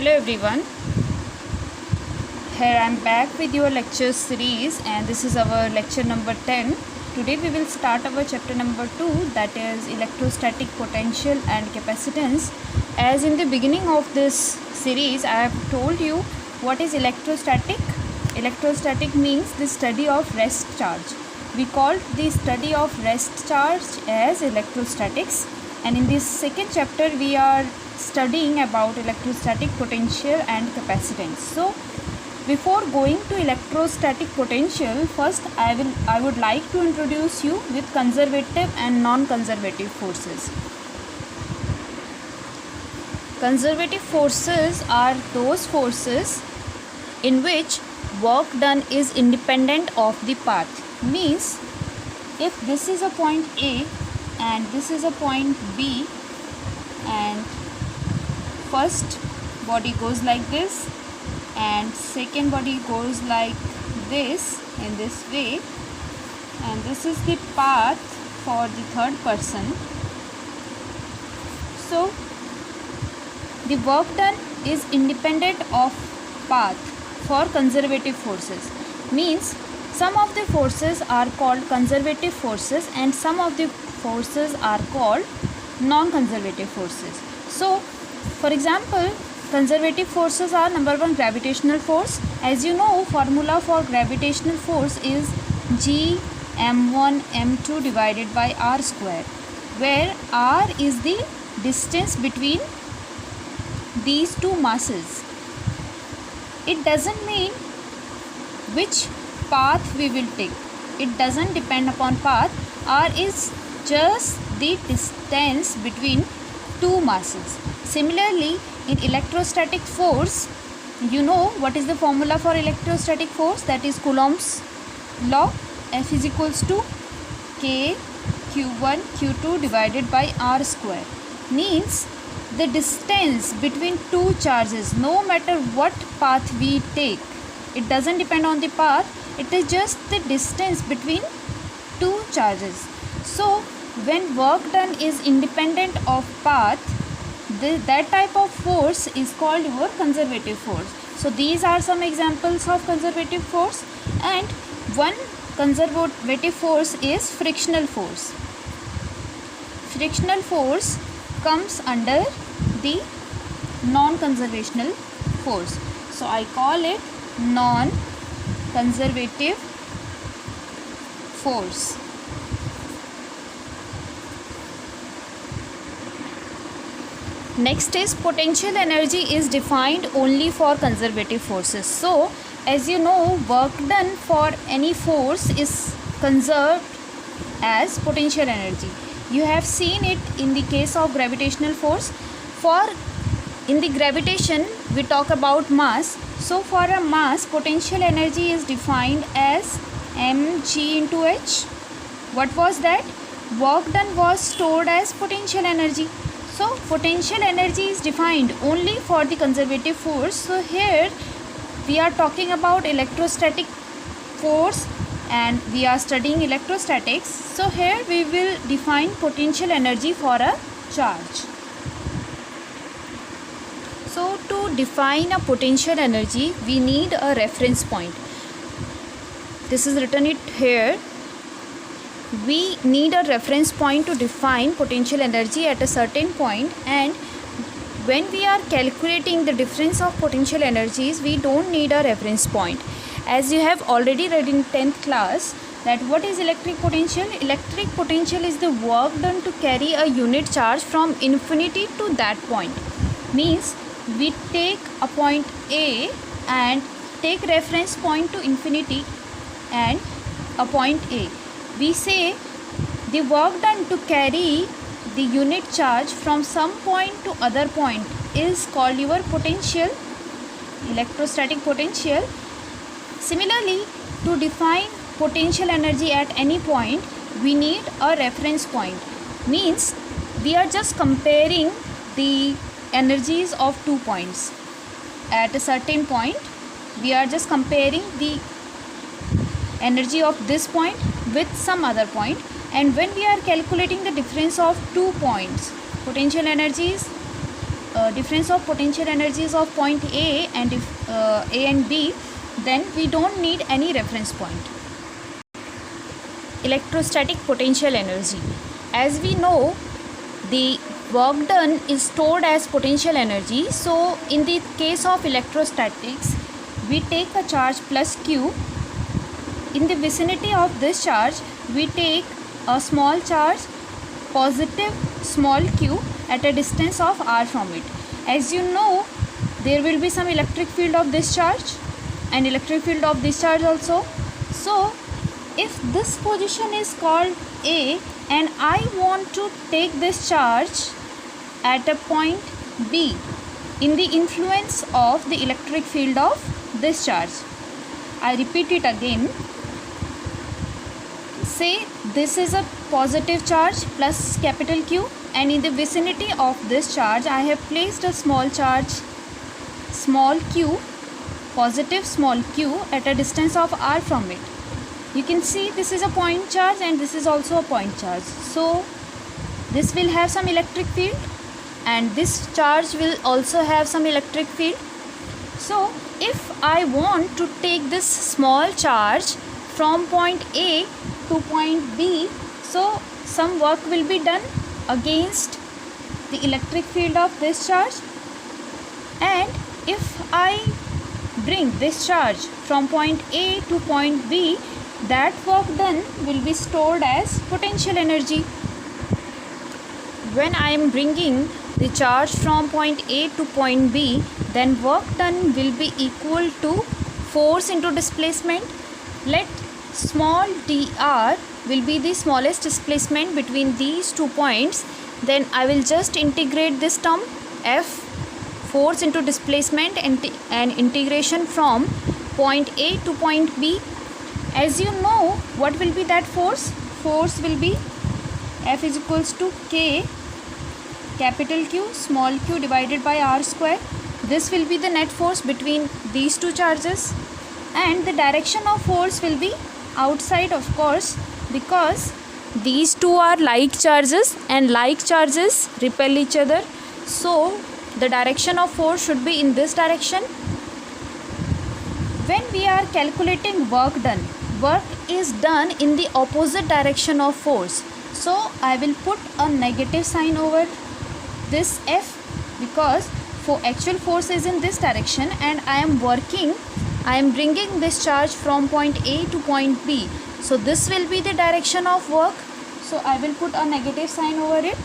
Hello everyone. Here I am back with your lecture series and this is our lecture number 10. Today we will start our chapter number 2, that is electrostatic potential and capacitance. As in the beginning of this series I have told you what is electrostatic. Electrostatic means the study of rest charge. We called the study of rest charge as electrostatics, and in this second chapter we are studying about electrostatic potential and capacitance. So before going to electrostatic potential, first I would like to introduce you with conservative and non-conservative forces. Conservative forces are those forces in which work done is independent of the path. Means if this is a point A and this is a point B, and first body goes like this and second body goes like this in this way, and this is the path for the third person. So the work done is independent of path for conservative forces. Means some of the forces are called conservative forces and some of the forces are called non-conservative forces. So for example, conservative forces are number 1, gravitational force. As you know, formula for gravitational force is G m1 m2 divided by r square, where r is the distance between these two masses. It doesn't mean which path we will take. It doesn't depend upon path. R is just the distance between two masses. Similarly, in electrostatic force, you know what is the formula for electrostatic force? That is Coulomb's law. F is equals to K Q1 Q2 divided by R square. Means the distance between two charges, no matter what path we take, it doesn't depend on the path. It is just the distance between two charges. So when work done is independent of path, that type of force is called your conservative force. So these are some examples of conservative force, and one conservative force is frictional force. Frictional force comes under the non-conservational force. So I call it non-conservative force. Next is potential energy is defined only for conservative forces. So as you know, work done for any force is conserved as potential energy. You have seen it in the case of gravitational force. In the gravitation we talk about mass. So for a mass, potential energy is defined as mg into h. What was that? Work done was stored as potential energy. So potential energy is defined only for the conservative force. So here we are talking about electrostatic force and we are studying electrostatics. So here we will define potential energy for a charge. So to define a potential energy, we need a reference point. This is written it here. We need a reference point to define potential energy at a certain point, and when we are calculating the difference of potential energies, we don't need a reference point. As you have already read in 10th class, that what is electric potential? Electric potential is the work done to carry a unit charge from infinity to that point. Means we take a point A and take reference point to infinity and a point A. We say the work done to carry the unit charge from some point to other point is called your potential, electrostatic potential. Similarly, to define potential energy at any point, we need a reference point. Means we are just comparing the energies of 2 points. At a certain point, we are just comparing the energy of this point with some other point, and when we are calculating the difference of 2 points, potential energies difference of potential energies of point A and A and B, then we don't need any reference point. Electrostatic potential energy. As we know, the work done is stored as potential energy. So in the case of electrostatics, we take a charge plus Q. In the vicinity of this charge, we take a small charge, positive small q, at a distance of r from it. As you know, there will be some electric field of this charge and electric field of this charge also. So if this position is called A and I want to take this charge at a point B in the influence of the electric field of this charge, I repeat it again. Say this is a positive charge plus capital Q, and in the vicinity of this charge I have placed a small charge small q, positive small q, at a distance of r from it. You can see this is a point charge and this is also a point charge. So this will have some electric field and this charge will also have some electric field. So if I want to take this small charge from point A to point B, so some work will be done against the electric field of this charge, and if I bring this charge from point A to point B, that work done will be stored as potential energy. When I am bringing the charge from point A to point B, then work done will be equal to force into displacement. Let small dr will be the smallest displacement between these 2 points. Then I will just integrate this term F, force into displacement, and integration from point A to point B. As you know, what will be that force? Force will be F is equals to K capital Q small q divided by r square. This will be the net force between these two charges, and the direction of force will be outside, of course, because these two are like charges and like charges repel each other. So the direction of force should be in this direction. When we are calculating work done, work is done in the opposite direction of force. So I will put a negative sign over this F, because for actual force is in this direction and I am bringing this charge from point A to point B. So this will be the direction of work. So I will put a negative sign over it.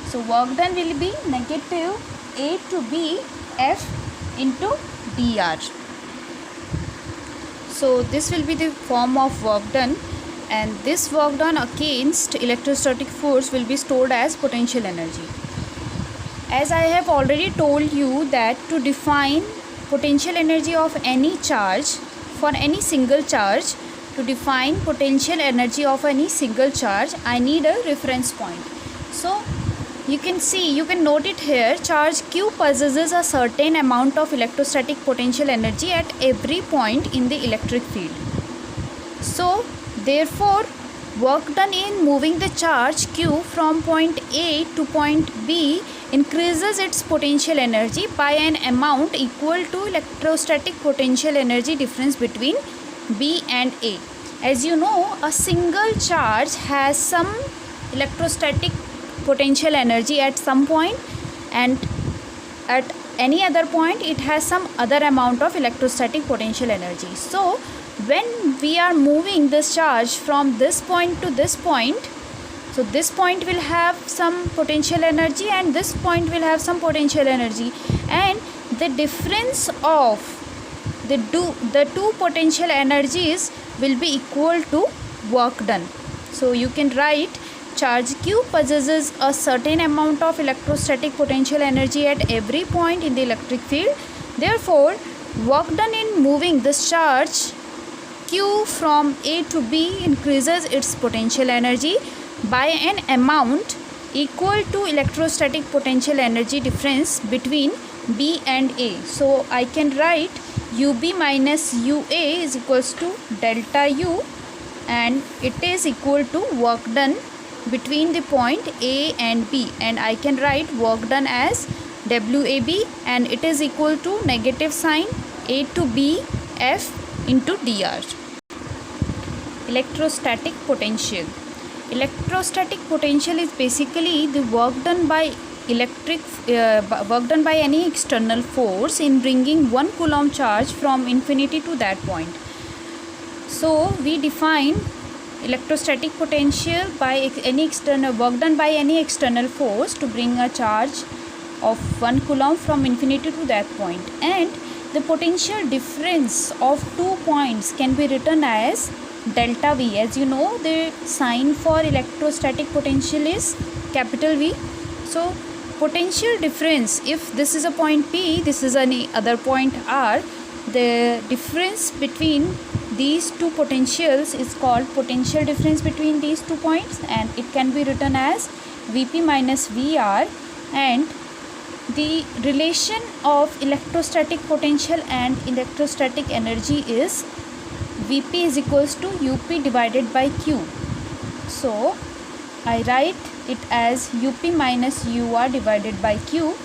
So work done will be negative A to B F into dr. So this will be the form of work done, and this work done against electrostatic force will be stored as potential energy. As I have already told you that to define potential energy of any charge for any single charge, to define potential energy of any single charge, I need a reference point. So you can see, you can note it here, charge Q possesses a certain amount of electrostatic potential energy at every point in the electric field. So therefore work done in moving the charge Q from point A to point B increases its potential energy by an amount equal to electrostatic potential energy difference between B and A. As you know, a single charge has some electrostatic potential energy at some point, and at any other point it has some other amount of electrostatic potential energy. So when we are moving this charge from this point to this point, so this point will have some potential energy and this point will have some potential energy, and the difference of the two potential energies will be equal to work done. So you can write charge Q possesses a certain amount of electrostatic potential energy at every point in the electric field. Therefore work done in moving this charge Q from A to B increases its potential energy by an amount equal to electrostatic potential energy difference between B and A. So I can write UB minus UA is equals to delta U, and it is equal to work done between the point A and B, and I can write work done as WAB, and it is equal to negative sign A to B F into dr. Electrostatic potential. Electrostatic potential is basically the work done by any external force in bringing 1 coulomb charge from infinity to that point. So we define electrostatic potential by any external work done by any external force to bring a charge of 1 coulomb from infinity to that point, and the potential difference of 2 points can be written as delta V. As you know, the sign for electrostatic potential is capital V. So potential difference, if this is a point P, this is any other point R, the difference between these two potentials is called potential difference between these 2 points, and it can be written as Vp minus Vr, and the relation of electrostatic potential and electrostatic energy is Vp is equals to Up divided by Q. So I write it as Up minus Ur divided by Q,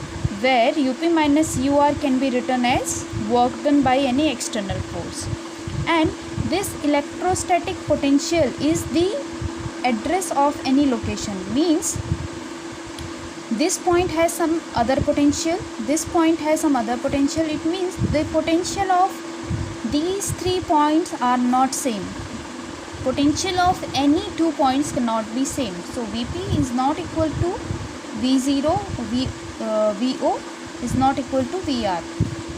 where Up minus Ur can be written as work done by any external force. And this electrostatic potential is the address of any location, means this point has some other potential, this point has some other potential. It means the potential of these 3 points are not same. Potential of any 2 points cannot be same. So Vp is not equal to V0, Vo is not equal to Vr.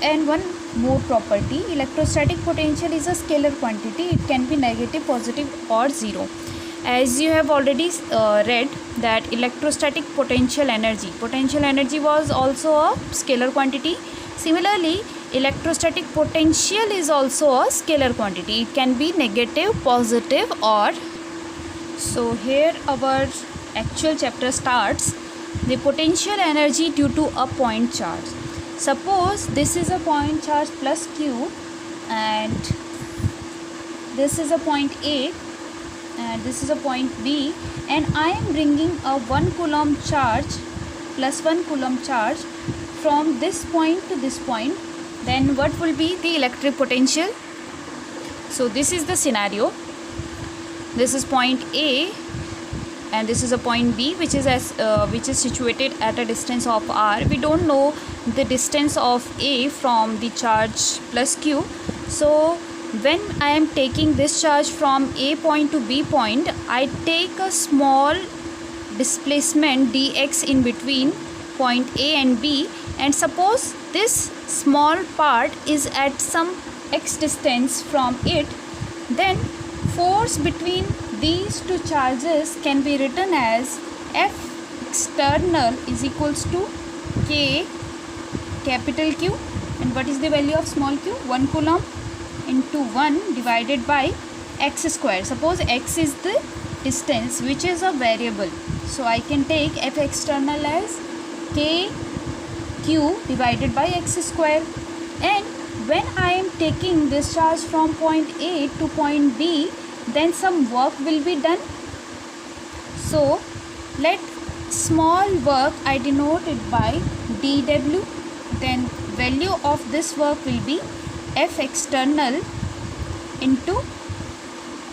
And one more property, electrostatic potential is a scalar quantity. It can be negative, positive or 0. As you have already read that electrostatic potential energy was also a scalar quantity. Similarly, electrostatic potential is also a scalar quantity. It can be negative, positive or. So here our actual chapter starts. The potential energy due to a point charge. Suppose this is a point charge plus Q, and this is a point A, and this is a point B, and I am bringing a 1 coulomb charge plus 1 coulomb charge from this point to this point, then what will be the electric potential? So this is the scenario. This is point A and this is a point B, which is situated at a distance of r. We don't know the distance of A from the charge plus Q. So when I am taking this charge from A point to B point, I take a small displacement dx in between point A and B, and suppose this small part is at some x distance from it, then force between these two charges can be written as F external is equals to K capital Q, and what is the value of small q? 1 coulomb into 1 divided by x square. Suppose x is the distance, which is a variable, so I can take F external as K Q divided by x square. And when I am taking this charge from point A to point B, then some work will be done. So let small work I denote it by dw, then value of this work will be F external into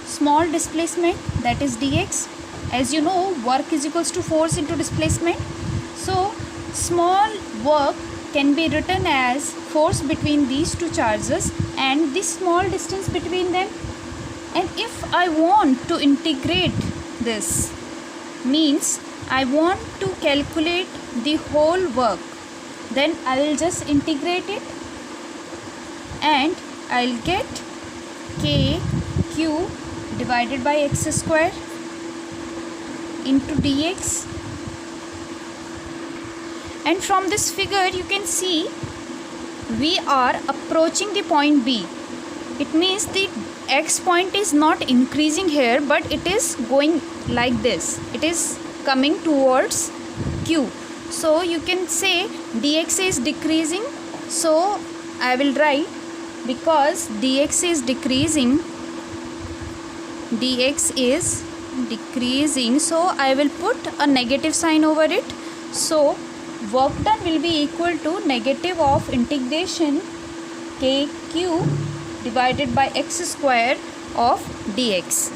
small displacement, that is dx. As you know, work is equals to force into displacement, so small work can be written as force between these two charges and this small distance between them. And if I want to integrate this, means I want to calculate the whole work, then I will just integrate it and I'll get K Q divided by x square into dx. And from this figure you can see we are approaching the point B. It means the x point is not increasing here, but it is going like this. It is coming towards Q. So you can say dx is decreasing. So I will write, because dx is decreasing, so I will put a negative sign over it. So work done will be equal to negative of integration kq divided by x square of dx.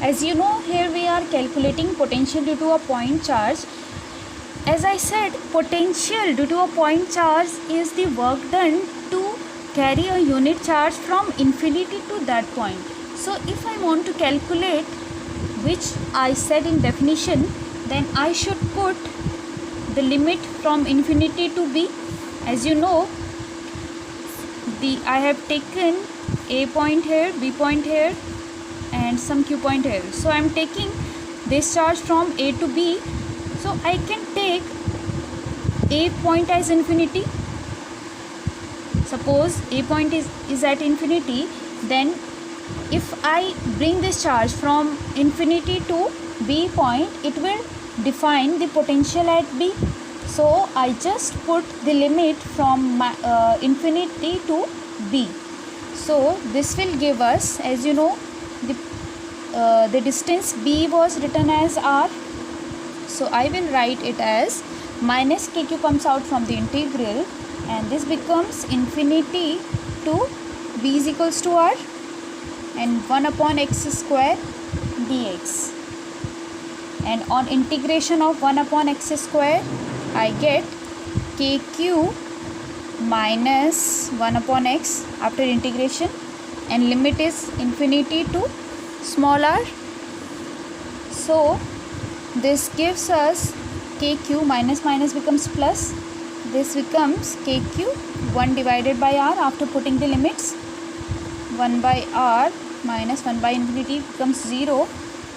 As you know, here we are calculating potential due to a point charge. As I said, potential due to a point charge is the work done to carry a unit charge from infinity to that point. So if I want to calculate, which I said in definition, then I should put the limit from infinity to b. As you know, I have taken a point here, b point here, and some q point here. So I am taking this charge from a to b. So I can take a point as infinity. Suppose a point is at infinity, then if I bring this charge from infinity to b point, it will define the potential at b. So I just put the limit from infinity to b. So this will give us, as you know, the distance b was written as r. So I will write it as minus kq comes out from the integral, and this becomes infinity to b is equals to r and 1 upon x square dx. And on integration of 1 upon x square, I get kq minus 1 upon x after integration, and limit is infinity to small r. So this gives us kq, minus minus becomes plus, this becomes kq 1 divided by r after putting the limits. 1 by r minus 1 by infinity becomes 0.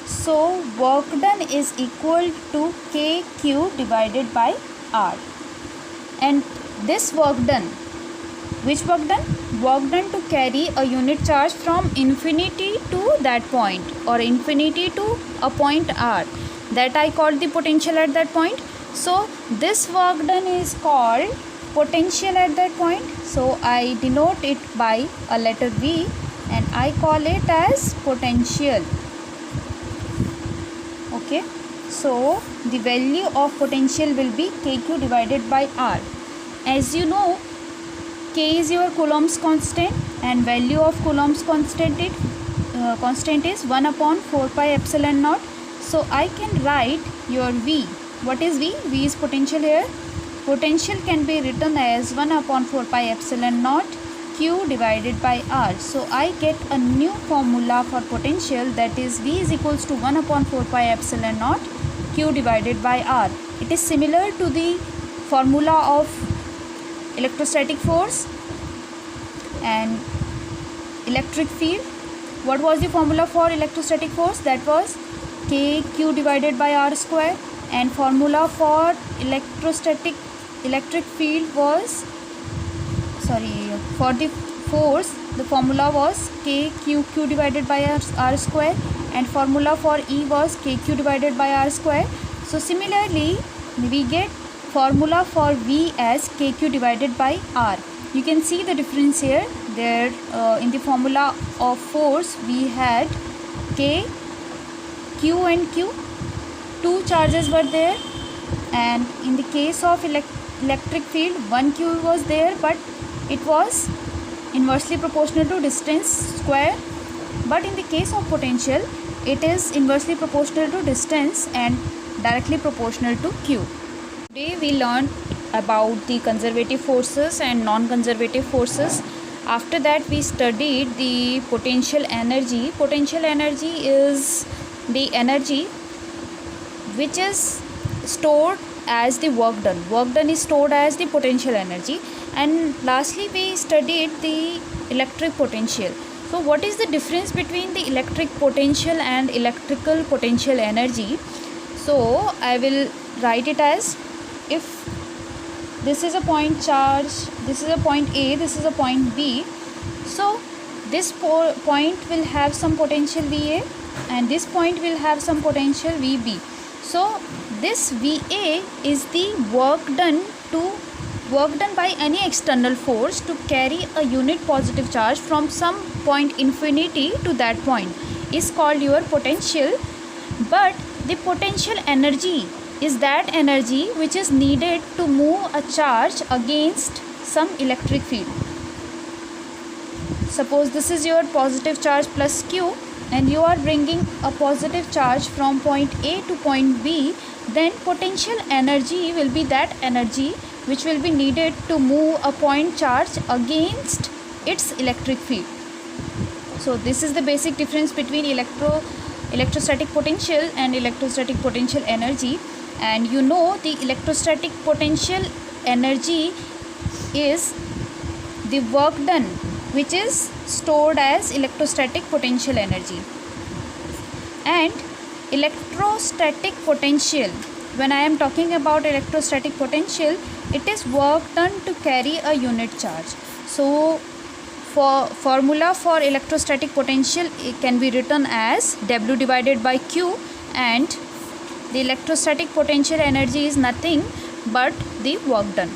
So work done is equal to kq divided by r. And this work done, which work done? Work done to carry a unit charge from infinity to that point, or infinity to a point r, that I called the potential at that point. So this work done is called potential at that point. So I denote it by a letter V, and I call it as potential. Okay, so the value of potential will be kq divided by r. As you know, k is your Coulomb's constant, and value of Coulomb's constant is 1 upon 4 pi epsilon naught. So I can write your V. What is V? V is potential here. Potential can be written as 1 upon 4 pi epsilon naught q divided by r. So I get a new formula for potential, that is V is equals to 1 upon 4 pi epsilon naught q divided by r. It is similar to the formula of electrostatic force and electric field. What was the formula for electrostatic force? That was kq divided by r square, and formula for electric field was, for the force, the formula was kq divided by r square, and formula for E was kq divided by r square. So similarly, we get formula for V as kq divided by r. You can see the difference here. There in the formula of force we had k, q and q. Two charges were there, and in the case of electric field, one q was there, but it was inversely proportional to distance square. But in the case of potential, it is inversely proportional to distance and directly proportional to q. Today we learned about the conservative forces and non-conservative forces. After that we studied the potential energy. Potential energy is the energy which is stored as the work done. Work done is stored as the potential energy. And lastly we studied the electric potential. So what is the difference between the electric potential and electrical potential energy? So I will write it as, if this is a point charge, this is a point A, this is a point B, so this point will have some potential VA and this point will have some potential VB. So this VA is the work done by any external force to carry a unit positive charge from some point infinity to that point is called your potential. But the potential energy is that energy which is needed to move a charge against some electric field. Suppose this is your positive charge plus Q, and you are bringing a positive charge from point A to point B, then potential energy will be that energy which will be needed to move a point charge against its electric field. So this is the basic difference between electrostatic potential and electrostatic potential energy. And you know, the electrostatic potential energy is the work done which is stored as electrostatic potential energy. And electrostatic potential, when I am talking about electrostatic potential, it is work done to carry a unit charge. So for formula for electrostatic potential, it can be written as W divided by Q, and the electrostatic potential energy is nothing but the work done.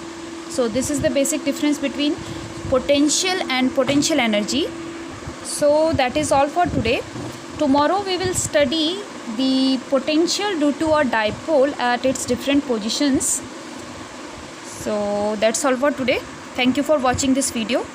So this is the basic difference between potential and potential energy. So that is all for today. Tomorrow we will study the potential due to a dipole at its different positions. So that's all for today. Thank you for watching this video.